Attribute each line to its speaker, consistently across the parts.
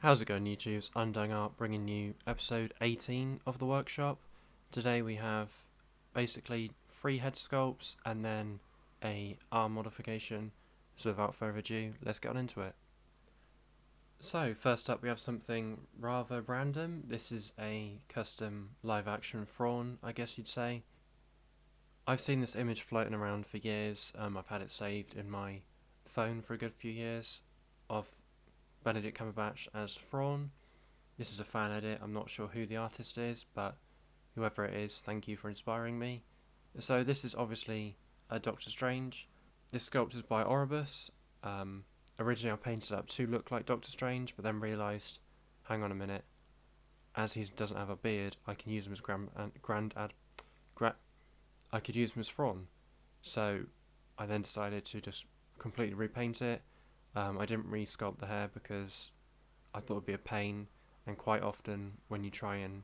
Speaker 1: How's it going, YouTube? It's Undying Art bringing you episode 18 of the workshop. Today we have basically 3 head sculpts and then a arm modification. So without further ado, let's get on into it. So first up we have something rather random. This is a custom live action Thrawn, I guess you'd say. I've seen this image floating around for years. I've had it saved in my phone for a good few years of Benedict Cumberbatch as Thrawn. This is a fan edit. I'm not sure who the artist is, but whoever it is, thank you for inspiring me. So this is obviously a Doctor Strange. This sculpt is by Oribus. Originally I painted it up to look like Doctor Strange, but then realised, hang on a minute, as he doesn't have a beard, I can use him as I could use him as Thrawn. So I then decided to just completely repaint it. I didn't re-sculpt the hair because I thought it would be a pain, and quite often when you try and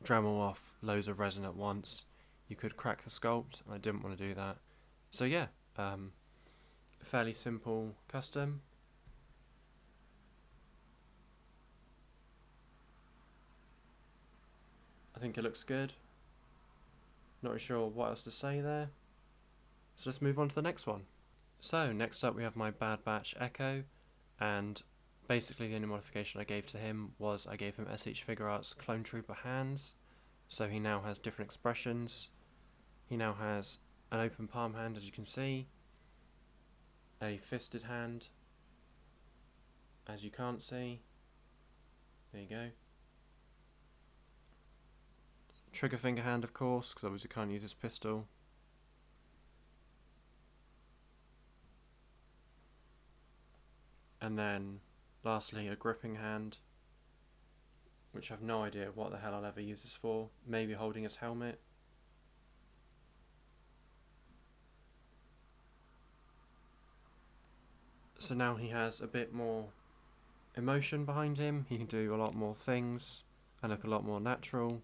Speaker 1: Dremel off loads of resin at once, you could crack the sculpt, and I didn't want to do that. So yeah, fairly simple custom. I think it looks good. Not really sure what else to say there. So let's move on to the next one. So next up we have my Bad Batch Echo, and basically the only modification I gave to him was I gave him SH Figuarts Clone Trooper hands. So he now has different expressions. He now has an open palm hand, as you can see, a fisted hand, as you can't see. There you go. Trigger finger hand, of course, because obviously can't use his pistol. And then lastly a gripping hand, which I have no idea what the hell I'll ever use this for. Maybe holding his helmet. So now he has a bit more emotion behind him. He can do a lot more things and look a lot more natural.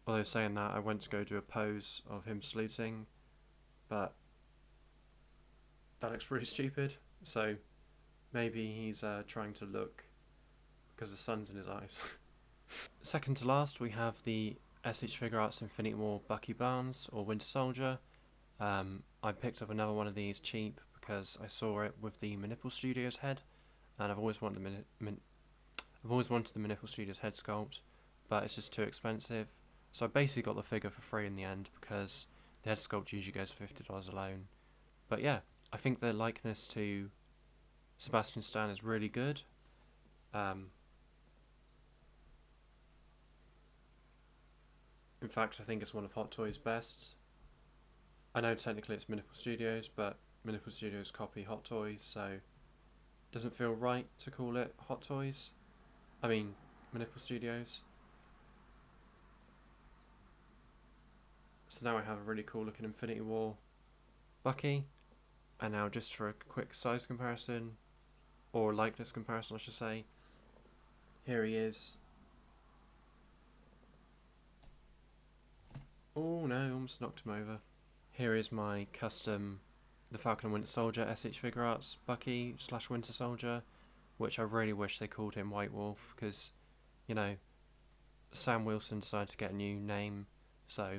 Speaker 1: Although saying that, I went to go do a pose of him saluting, but that looks really stupid. So maybe he's trying to look because the sun's in his eyes. Second to last, we have the SH Figuarts Infinity War Bucky Barnes, or Winter Soldier. I picked up another one of these cheap because I saw it with the Manipple Studios head, and I've always wanted the Manipple Studios head sculpt, but it's just too expensive. So I basically got the figure for free in the end because the head sculpt usually goes for $50 alone. But yeah, I think the likeness to Sebastian Stan is really good. In fact, I think it's one of Hot Toys' best. I know technically it's Manipple Studios, but Manipple Studios copy Hot Toys, so it doesn't feel right to call it Hot Toys. I mean, Manipple Studios. So now I have a really cool looking Infinity War Bucky. And now just for a quick size comparison, or likeness comparison I should say, here he is. Oh no, almost knocked him over. Here is my custom The Falcon and Winter Soldier SH Figuarts Bucky / Winter Soldier, which I really wish they called him White Wolf, because, you know, Sam Wilson decided to get a new name, so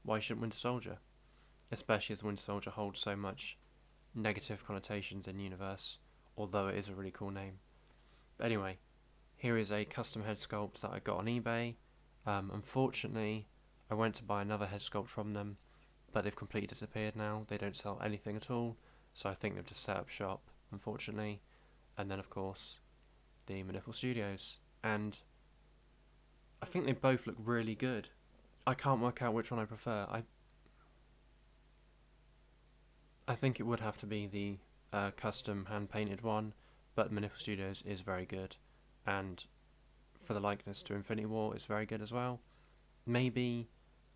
Speaker 1: why shouldn't Winter Soldier? Especially as Winter Soldier holds so much negative connotations in the universe, although it is a really cool name. But anyway, here is a custom head sculpt that I got on eBay. Unfortunately, I went to buy another head sculpt from them, but they've completely disappeared now. They don't sell anything at all, so I think they've just set up shop, unfortunately. And then, of course, the Manipple Studios. And I think they both look really good. I can't work out which one I prefer. I think it would have to be the custom hand-painted one, but Manipple Studios is very good, and for the likeness to Infinity War, it's very good as well. Maybe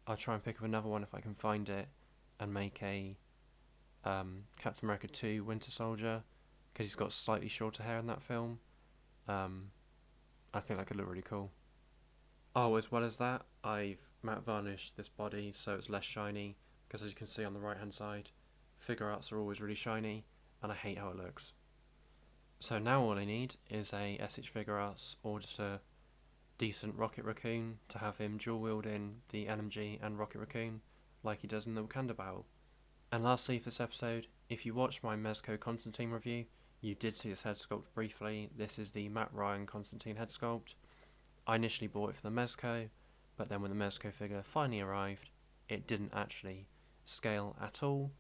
Speaker 1: I'll try and pick up another one if I can find it, and make a Captain America 2 Winter Soldier, because he's got slightly shorter hair in that film. I think that could look really cool. Oh, as well as that, I've matte varnished this body so it's less shiny, because as you can see on the right hand side, Figuarts are always really shiny, and I hate how it looks. So now all I need is a SH Figure Arts or just a decent Rocket Raccoon to have him dual wielding the NMG and Rocket Raccoon like he does in the Wakanda battle. And lastly for this episode, if you watched my Mezco Constantine review, you did see this head sculpt briefly. This is the Matt Ryan Constantine head sculpt. I initially bought it for the Mezco, but then when the Mezco figure finally arrived, it didn't actually scale at all.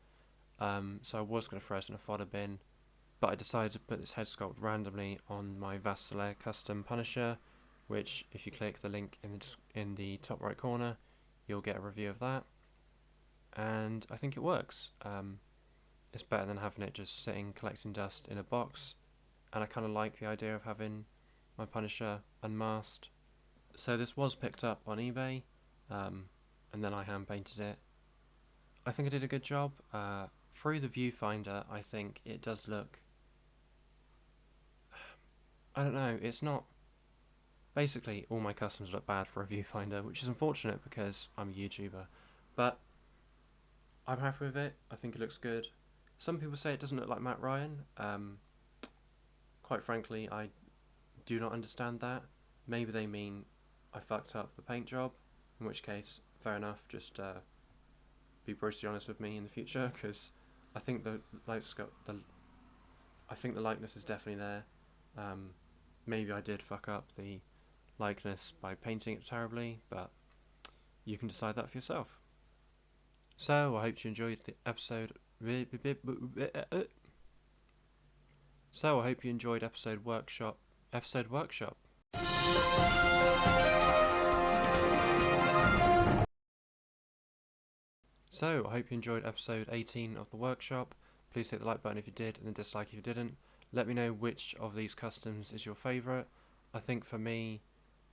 Speaker 1: So I was going to throw it in a fodder bin, but I decided to put this head sculpt randomly on my VIII custom Punisher, which if you click the link in the top right corner, you'll get a review of that. And I think it works. It's better than having it just sitting collecting dust in a box, and I kind of like the idea of having my Punisher unmasked. So this was picked up on eBay, and then I hand painted it. I think I did a good job. Through the viewfinder, I think it does look, I don't know, it's not, basically all my customs look bad for a viewfinder, which is unfortunate because I'm a YouTuber, but I'm happy with it. I think it looks good. Some people say it doesn't look like Matt Ryan. Quite frankly, I do not understand that. Maybe they mean I fucked up the paint job, in which case, fair enough, just be brutally honest with me in the future, because I think the likeness is definitely there. Maybe I did fuck up the likeness by painting it terribly, but you can decide that for yourself. So I hope you enjoyed the episode. So I hope you enjoyed episode workshop. So I hope you enjoyed episode 18 of the workshop. Please hit the like button if you did, and the dislike if you didn't. Let me know which of these customs is your favourite. I think for me,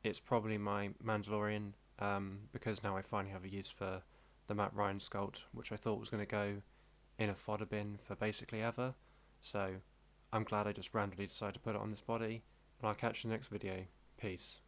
Speaker 1: it's probably my Mandalorian, because now I finally have a use for the Matt Ryan sculpt, which I thought was going to go in a fodder bin for basically ever. So I'm glad I just randomly decided to put it on this body, and I'll catch you in the next video. Peace.